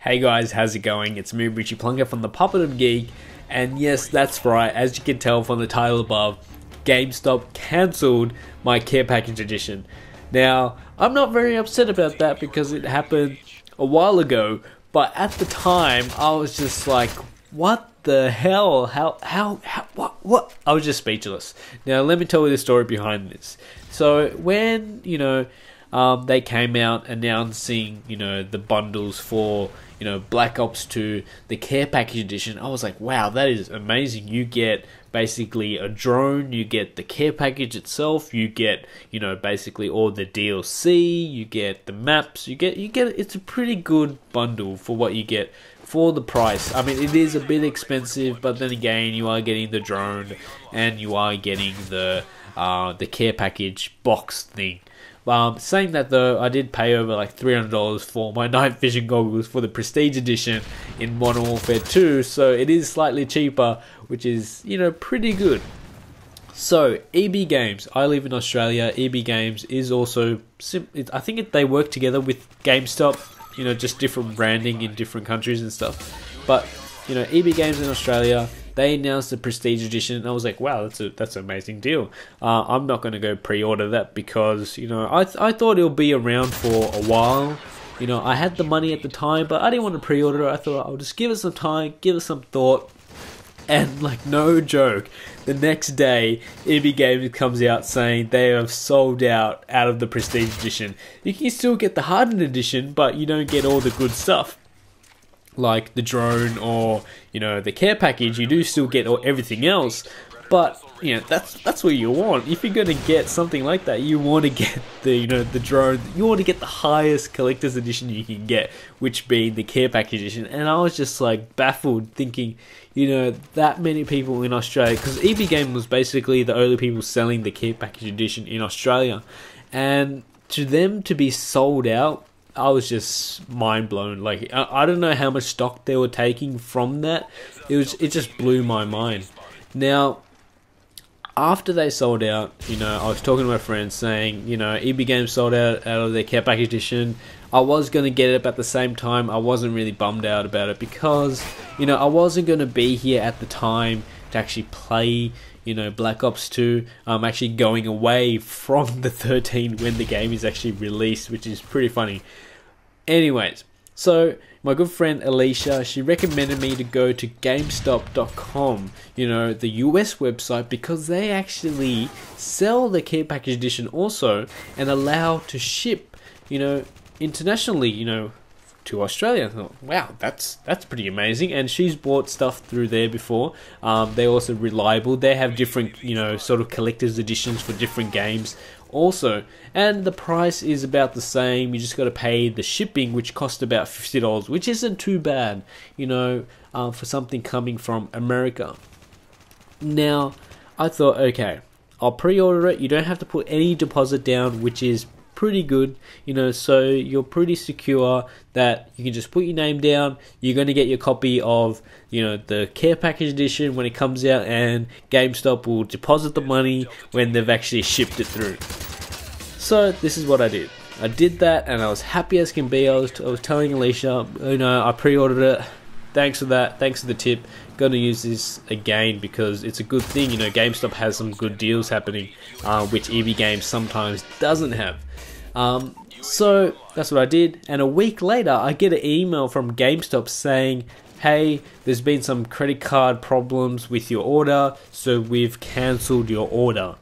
Hey guys, how's it going? It's me, Richie Plunker from the Puppet of Geek, and yes, that's right, as you can tell from the title above, GameStop cancelled my Care Package edition. Now, I'm not very upset about that because it happened a while ago, but at the time, I was just like, what the hell? What? I was just speechless. Now, let me tell you the story behind this. So, when, they came out announcing, the bundles for, Black Ops 2, the Care Package edition. I was like, wow, that is amazing. You get basically a drone, you get the Care Package itself, you get, basically all the DLC, you get the maps, you get, it's a pretty good bundle for what you get for the price. I mean, it is a bit expensive, but then again, you are getting the drone and you are getting the Care Package box thing. Saying that though, I did pay over like $300 for my night vision goggles for the Prestige Edition in Modern Warfare 2, so it is slightly cheaper, which is, pretty good. So, EB Games, I live in Australia. EB Games is also, I think they work together with GameStop, just different branding in different countries and stuff. But, EB Games in Australia, they announced the Prestige Edition, and I was like, wow, that's an amazing deal. I'm not going to go pre-order that because, I thought it'll be around for a while. I had the money at the time, but I didn't want to pre-order it. I thought I'll just give it some time, give it some thought. And, like, no joke, the next day, EB Games comes out saying they have sold out of the Prestige Edition. You can still get the Hardened Edition, but you don't get all the good stuff, like the drone or the Care Package. You do still get everything else, but that's what you want. If you're gonna get something like that, you want to get the the drone. You want to get the highest collector's edition you can get, which being the Care Package edition. And I was just like baffled, thinking that many people in Australia, because EB Game was basically the only people selling the Care Package edition in Australia, and to them to be sold out, I was just mind blown. Like, I don't know how much stock they were taking from that. It just blew my mind. Now, after they sold out, I was talking to my friends saying, EB Games sold out of their Care Package edition. I was going to get it, but at the same time, I wasn't really bummed out about it because, I wasn't going to be here at the time to actually play Black Ops 2. I'm actually going away from the 13 when the game is actually released, which is pretty funny. Anyways, so my good friend Alicia, she recommended me to go to GameStop.com, the US website, because they actually sell the Care Package edition also and allow to ship, internationally, to Australia. I thought, wow, that's pretty amazing. And she's bought stuff through there before. They're also reliable. They have different, sort of collector's editions for different games also. And the price is about the same. You just got to pay the shipping, which cost about $50, which isn't too bad, for something coming from America. Now, I thought, okay, I'll pre-order it. You don't have to put any deposit down, which is pretty good, so you're pretty secure that you can just put your name down. You're going to get your copy of, the Care Package edition when it comes out, and GameStop will deposit the money when they've actually shipped it through. So this is what I did. I did that, and I was happy as can be. I was telling Alicia, I pre-ordered it. Thanks for that. Thanks for the tip. Going to use this again because it's a good thing. GameStop has some good deals happening, which EB Games sometimes doesn't have. So that's what I did, and a week later I get an email from GameStop saying, hey, there's been some credit card problems with your order, so we've cancelled your order.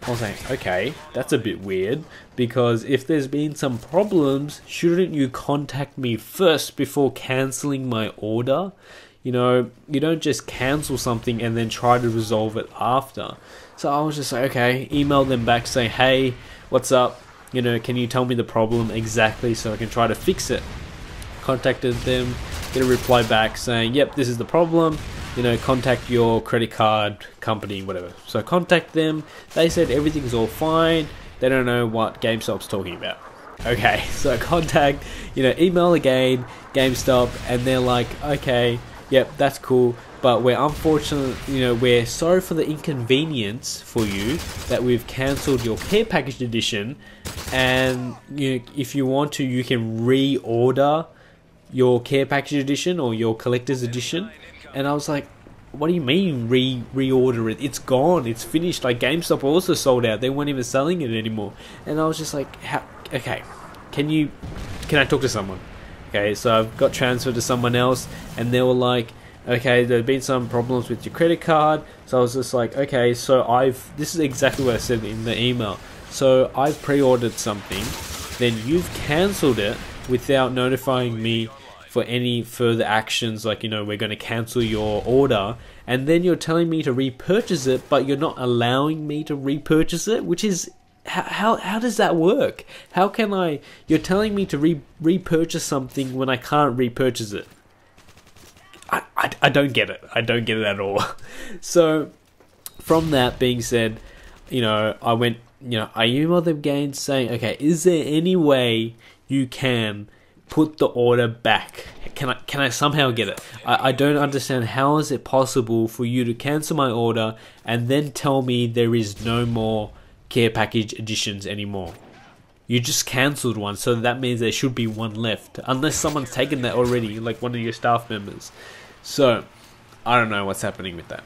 I was like, okay, that's a bit weird, because if there's been some problems, shouldn't you contact me first before cancelling my order? You don't just cancel something and then try to resolve it after. So I was just like, okay, email them back saying, hey, what's up? Can you tell me the problem exactly so I can try to fix it? Contacted them, get a reply back saying, yep, this is the problem. Contact your credit card company, whatever. So contact them. They said everything's all fine. They don't know what GameStop's talking about. Okay, so contact, email again, GameStop, and they're like, okay, yep, that's cool. But we're unfortunate, we're sorry for the inconvenience for you that we've cancelled your Care Package edition, and if you want to, you can reorder your care package edition or your collector's edition. And I was like, what do you mean reorder it? It's gone, it's finished. Like, GameStop also sold out, they weren't even selling it anymore. And I was just like, how, okay, can I talk to someone? Okay, so I've got transferred to someone else, and they were like, okay, there have been some problems with your credit card. So I was just like, okay, so this is exactly what I said in the email. So I've pre-ordered something, then you've cancelled it without notifying me for any further actions, like, we're going to cancel your order, and then you're telling me to repurchase it, but you're not allowing me to repurchase it, which is, how does that work? How can you're telling me to repurchase something when I can't repurchase it? I don't get it. I don't get it at all. So, from that being said, I went, I emailed them again saying, okay, is there any way you can put the order back? Can I somehow get it? I don't understand, how is it possible for you to cancel my order and then tell me there is no more care package editions anymore? You just cancelled one, so that means there should be one left, unless someone's taken that already, like one of your staff members. So I don't know what's happening with that.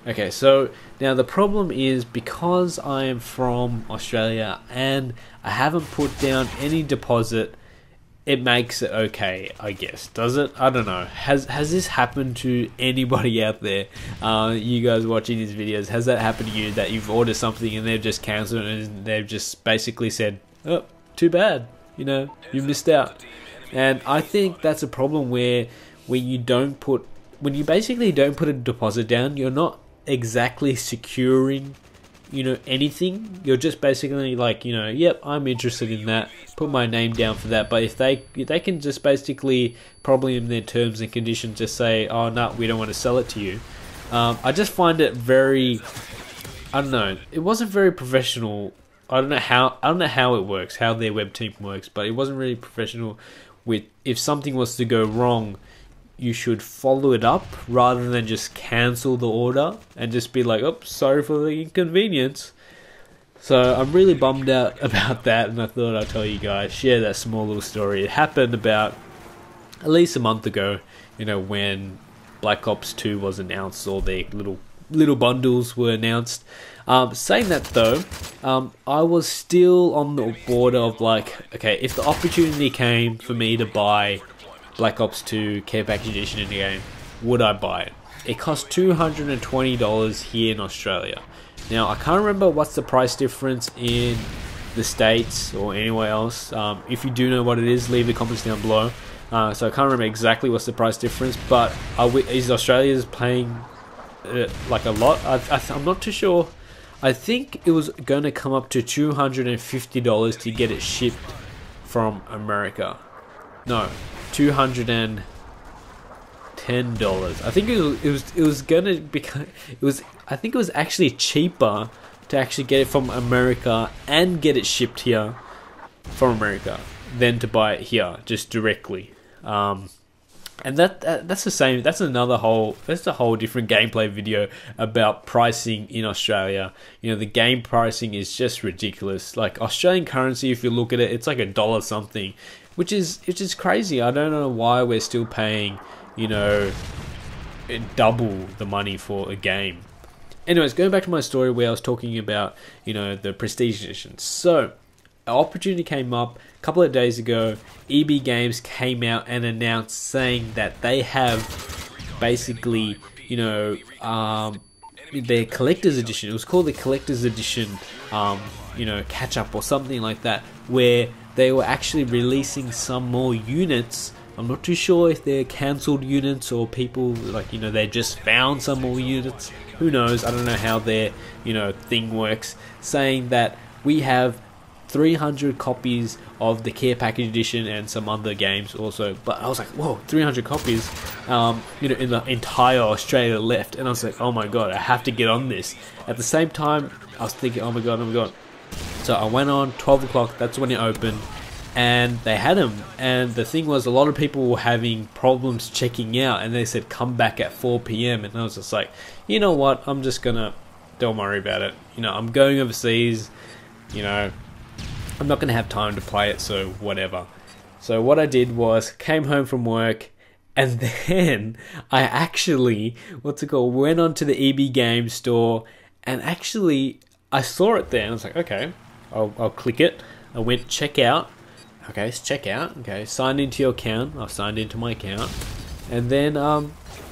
Okay, so now the problem is, because I am from Australia and I haven't put down any deposit, it makes it okay, I guess. Does it? I don't know. Has this happened to anybody out there? You guys watching these videos, has that happened to you, that you've ordered something and they've just cancelled it and they've just basically said, oh, too bad, you missed out? And I think that's a problem where when you basically don't put a deposit down, you're not exactly securing anything. You're just basically like, yep, I'm interested in that, put my name down for that. But if they can just basically, probably in their terms and conditions, just say, oh no, we don't want to sell it to you. I just find it very, I don't know, it wasn't very professional. I don't know how it works, how their web team works, but it wasn't really professional. With, if something was to go wrong, you should follow it up rather than just cancel the order and just be like, oops, sorry for the inconvenience. So I'm really bummed out about that, and I thought I'd tell you guys, share that small little story. It happened about at least a month ago, when Black Ops 2 was announced, or their little bundles were announced. Saying that though, I was still on the border of like, okay, if the opportunity came for me to buy Black Ops 2 Care Package Edition in the game, would I buy it? It cost $220 here in Australia. Now, I can't remember what's the price difference in the States or anywhere else. If you do know what it is, leave the comments down below. So I can't remember exactly what's the price difference, but is Australia paying like a lot? I'm not too sure. I think it was going to come up to $250 to get it shipped from America. No, $210. I think it was gonna become, I think it was actually cheaper to actually get it from America and get it shipped here from America than to buy it here just directly. And that's the same. That's a whole different gameplay video about pricing in Australia. The game pricing is just ridiculous. Like, Australian currency, if you look at it, it's like $1 something, which is crazy. I don't know why we're still paying, double the money for a game. Anyways, going back to my story where I was talking about, the Prestige Edition. So, an opportunity came up a couple of days ago. EB Games came out and announced, saying that they have basically, their collector's edition. It was called the collector's edition, catch up or something like that, where they were actually releasing some more units. I'm not too sure if they're cancelled units or people, like, they just found some more units. Who knows? I don't know how their, thing works. Saying that we have 300 copies of the Care Package Edition and some other games also. But I was like, whoa, 300 copies, in the entire Australia left. And I was like, oh my god, I have to get on this. At the same time, I was thinking, oh my god. So I went on 12 o'clock, that's when it opened, and they had them. And the thing was, a lot of people were having problems checking out, and they said come back at 4 PM. And I was just like, you know what, I'm just gonna, don't worry about it. I'm going overseas, I'm not gonna have time to play it, so whatever. So what I did was came home from work, and then I actually, went onto the EB Games store, and actually I saw it there, and I was like, okay, I'll click it. I went check out. Okay, it's check out. Okay, sign into your account. I signed into my account, and then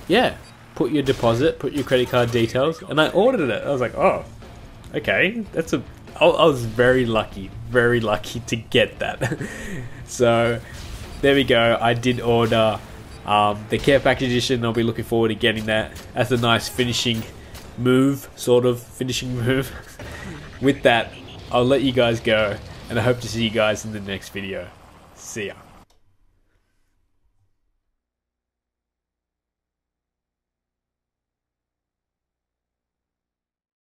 yeah, put your deposit, put your credit card details, and I ordered it. I was like, oh, okay, I was very lucky to get that. So there we go. I did order the Care Package edition. I'll be looking forward to getting that. That's a nice finishing move. With that, I'll let you guys go, and I hope to see you guys in the next video. See ya.